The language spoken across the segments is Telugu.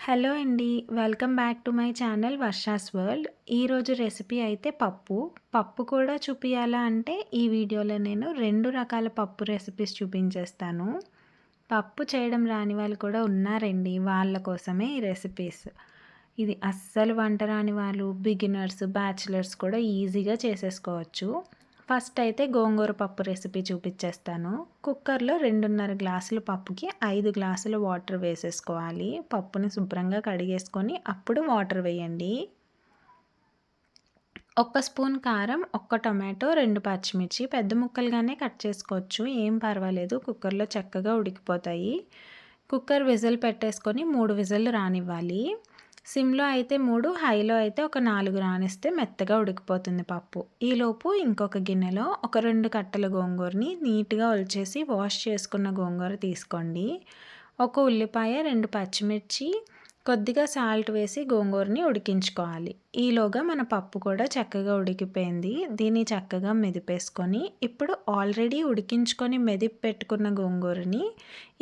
హలో అండి. Welcome back to my channel Varsha's world. ఈరోజు రెసిపీ అయితే పప్పు. పప్పు కూడా చూపియాలా అంటే ఈ వీడియోలో నేను 2 రకాల పప్పు రెసిపీస్ చూపించేస్తాను. పప్పు చేయడం రాని వాళ్ళు కూడా ఉన్నారండి. వాళ్ళ కోసమే ఈ రెసిపీస్. ఇది అస్సలు వంట రాని వాళ్ళు, బిగినర్స్, బ్యాచిలర్స్ కూడా ఈజీగా చేసేసుకోవచ్చు. ఫస్ట్ అయితే గోంగూర పప్పు రెసిపీ చూపించేస్తాను. కుక్కర్లో 2:30 గ్లాసుల పప్పుకి 5 గ్లాసుల వాటర్ వేసేసుకోవాలి. పప్పుని శుభ్రంగా కడిగేసుకొని అప్పుడు వాటర్ వేయండి. ఒక్క స్పూన్ కారం, ఒక్క టొమాటో, 2 పచ్చిమిర్చి పెద్ద ముక్కలుగానే కట్ చేసుకోవచ్చు, ఏం పర్వాలేదు, కుక్కర్లో చక్కగా ఉడికిపోతాయి. కుక్కర్ విజిల్ పెట్టేసుకొని 3 విజిల్లు రానివ్వాలి. సిమ్లో అయితే 3, హైలో అయితే ఒక 4 రానిస్తే మెత్తగా ఉడికిపోతుంది పప్పు. ఈలోపు ఇంకొక గిన్నెలో ఒక 2 కట్టల గోంగూరని నీట్గా ఒలిచేసి వాష్ చేసుకున్న గోంగూర తీసుకోండి. ఒక ఉల్లిపాయ, 2 పచ్చిమిర్చి, కొద్దిగా సాల్ట్ వేసి గోంగూరని ఉడికించుకోవాలి. ఈలోగా మన పప్పు కూడా చక్కగా ఉడికిపోయింది. దీన్ని చక్కగా మెదిపేసుకొని ఇప్పుడు ఆల్రెడీ ఉడికించుకొని మెదిపి పెట్టుకున్న గోంగూరని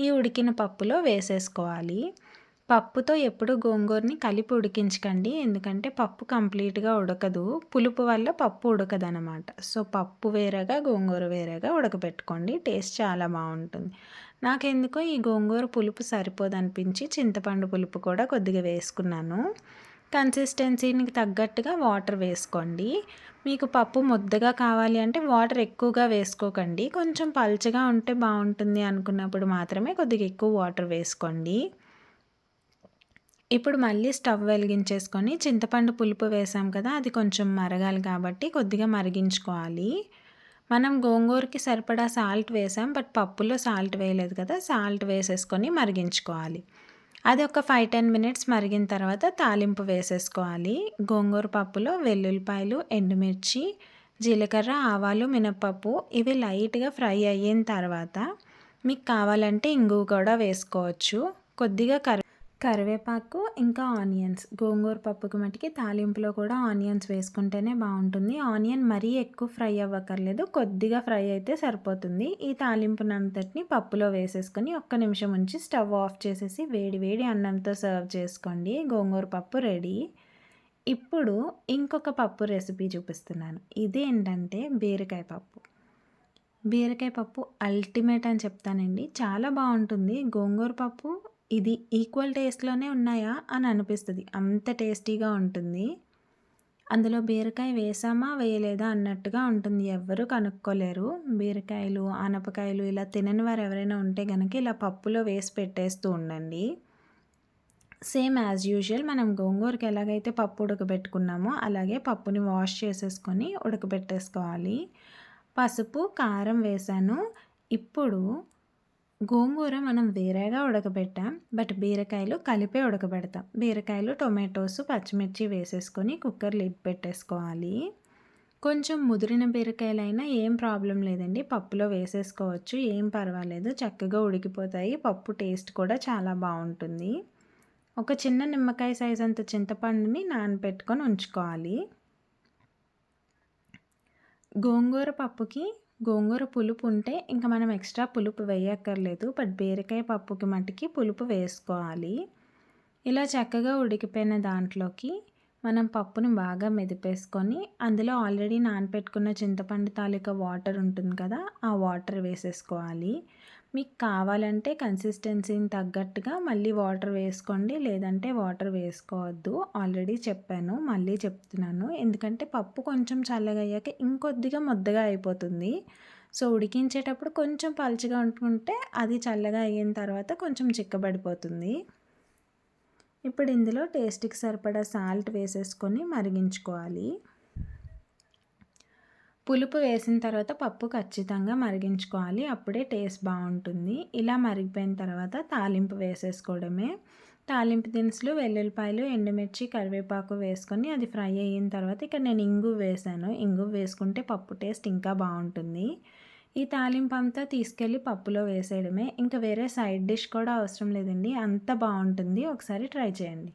ఈ ఉడికిన పప్పులో వేసేసుకోవాలి. పప్పుతో ఎప్పుడు గోంగూరని కలిపి ఉడికించకండి, ఎందుకంటే పప్పు కంప్లీట్గా ఉడకదు. పులుపు వల్ల పప్పు ఉడకదనమాట. సో పప్పు వేరేగా గోంగూర వేరేగా ఉడకబెట్టుకోండి, టేస్ట్ చాలా బాగుంటుంది. నాకెందుకో ఈ గోంగూర పులుపు సరిపోదనిపించి చింతపండు పులుపు కూడా కొద్దిగా వేసుకున్నాను. కన్సిస్టెన్సీకి తగ్గట్టుగా వాటర్ వేసుకోండి. మీకు పప్పు ముద్దగా కావాలి అంటే వాటర్ ఎక్కువగా వేసుకోకండి, కొంచెం పల్చగా ఉంటే బాగుంటుంది అనుకున్నప్పుడు మాత్రమే కొద్దిగా ఎక్కువ వాటర్ వేసుకోండి. ఇప్పుడు మళ్ళీ స్టవ్ వెలిగించేసుకొని చింతపండు పులుపు వేసాం కదా, అది కొంచెం మరగాలి కాబట్టి కొద్దిగా మరిగించుకోవాలి. మనం గోంగూరకి సరిపడా సాల్ట్ వేసాం, బట్ పప్పులో సాల్ట్ వేయలేదు కదా, సాల్ట్ వేసేసుకొని మరిగించుకోవాలి. అది ఒక 5-10 మినిట్స్ మరిగిన తర్వాత తాలింపు వేసేసుకోవాలి. గోంగూర పప్పులో వెల్లుల్లిపాయలు, ఎండుమిర్చి, జీలకర్ర, ఆవాలు, మినపప్పు ఇవి లైట్గా ఫ్రై అయిన తర్వాత మీకు కావాలంటే ఇంగువ కూడా వేసుకోవచ్చు. కొద్దిగా కరివేపాకు, ఇంకా ఆనియన్స్. గోంగూర పప్పుకి మటుకి తాలింపులో కూడా ఆనియన్స్ వేసుకుంటేనే బాగుంటుంది. ఆనియన్ మరీ ఎక్కువ ఫ్రై అవ్వక్కర్లేదు, కొద్దిగా ఫ్రై అయితే సరిపోతుంది. ఈ తాలింపునంతటిని పప్పులో వేసేసుకొని ఒక్క నిమిషం ఉంచి స్టవ్ ఆఫ్ చేసేసి వేడి వేడి అన్నంతో సర్వ్ చేసుకోండి. గోంగూర పప్పు రెడీ. ఇప్పుడు ఇంకొక పప్పు రెసిపీ చూపిస్తున్నాను. ఇదేంటంటే బీరకాయ పప్పు. బీరకాయ పప్పు అల్టిమేట్ అని చెప్తానండి, చాలా బాగుంటుంది. గోంగూర పప్పు ఇది ఈక్వల్ టేస్ట్లోనే ఉన్నాయా అని అనిపిస్తుంది, అంత టేస్టీగా ఉంటుంది. అందులో బీరకాయ వేసామా వేయలేదా అన్నట్టుగా ఉంటుంది, ఎవ్వరూ కనుక్కోలేరు. బీరకాయలు, ఆనపకాయలు ఇలా తినని వారు ఎవరైనా ఉంటే కనుక ఇలా పప్పులో వేసి పెట్టేస్తూ ఉండండి. సేమ్ యాజ్ యూజువల్ మనం గోంగూరకి ఎలాగైతే పప్పు ఉడకబెట్టుకున్నామో అలాగే పప్పుని వాష్ చేసేసుకొని ఉడకబెట్టేసుకోవాలి. పసుపు, కారం వేసాను. ఇప్పుడు గోంగూర మనం వేరేగా ఉడకబెట్టాం, బట్ బీరకాయలు కలిపే ఉడకబెడతాం. బీరకాయలు, టొమాటోస్, పచ్చిమిర్చి వేసేసుకొని కుక్కర్ లిడ్ పెట్టేసుకోవాలి. కొంచెం ముదిరిన బీరకాయలైనా ఏం ప్రాబ్లం లేదండి, పప్పులో వేసేసుకోవచ్చు, ఏం పర్వాలేదు, చక్కగా ఉడికిపోతాయి. పప్పు టేస్ట్ కూడా చాలా బాగుంటుంది. ఒక చిన్న నిమ్మకాయ సైజ్ అంత చింతపండుని నానబెట్టుకొని ఉంచుకోవాలి. గోంగూర పప్పుకి గోంగూర పులుపు ఉంటే ఇంకా మనం ఎక్స్ట్రా పులుపు వేయక్కర్లేదు, బట్ బీరకాయ పప్పుకి మట్టుకి పులుపు వేసుకోవాలి. ఇలా చక్కగా ఉడికిపోయిన దాంట్లోకి మనం పప్పుని బాగా మెదిపేసుకొని అందులో ఆల్రెడీ నానపెట్టుకున్న చింతపండు తాలూకా వాటర్ ఉంటుంది కదా, ఆ వాటర్ వేసేసుకోవాలి. మీకు కావాలంటే కన్సిస్టెన్సీని తగ్గట్టుగా మళ్ళీ వాటర్ వేసుకోండి, లేదంటే వాటర్ వేసుకోవద్దు. ఆల్రెడీ చెప్పాను, మళ్ళీ చెప్తున్నాను, ఎందుకంటే పప్పు కొంచెం చల్లగా అయ్యాక ఇంకొద్దిగా ముద్దగా అయిపోతుంది. సో ఉడికించేటప్పుడు కొంచెం పలుచగా ఉంటుంటే అది చల్లగా అయిన తర్వాత కొంచెం చిక్కబడిపోతుంది. ఇప్పుడు ఇందులో టేస్ట్కి సరిపడా సాల్ట్ వేసేసుకొని మరిగించుకోవాలి. పులుపు వేసిన తర్వాత పప్పు ఖచ్చితంగా మరిగించుకోవాలి, అప్పుడే టేస్ట్ బాగుంటుంది. ఇలా మరిగిపోయిన తర్వాత తాలింపు వేసేసుకోవడమే. తాలింపు దినుసులు, వెల్లుల్లిపాయలు, ఎండుమిర్చి, కరివేపాకు వేసుకొని అది ఫ్రై అయిన తర్వాత ఇక్కడ నేను ఇంగువ వేసాను. ఇంగువ వేసుకుంటే పప్పు టేస్ట్ ఇంకా బాగుంటుంది. ఈ తాలింపు అంతా తీసుకెళ్ళి పప్పులో వేసేయడమే, ఇంకా వేరే సైడ్ డిష్ కూడా అవసరం లేదండి, అంత బాగుంటుంది. ఒకసారి ట్రై చేయండి.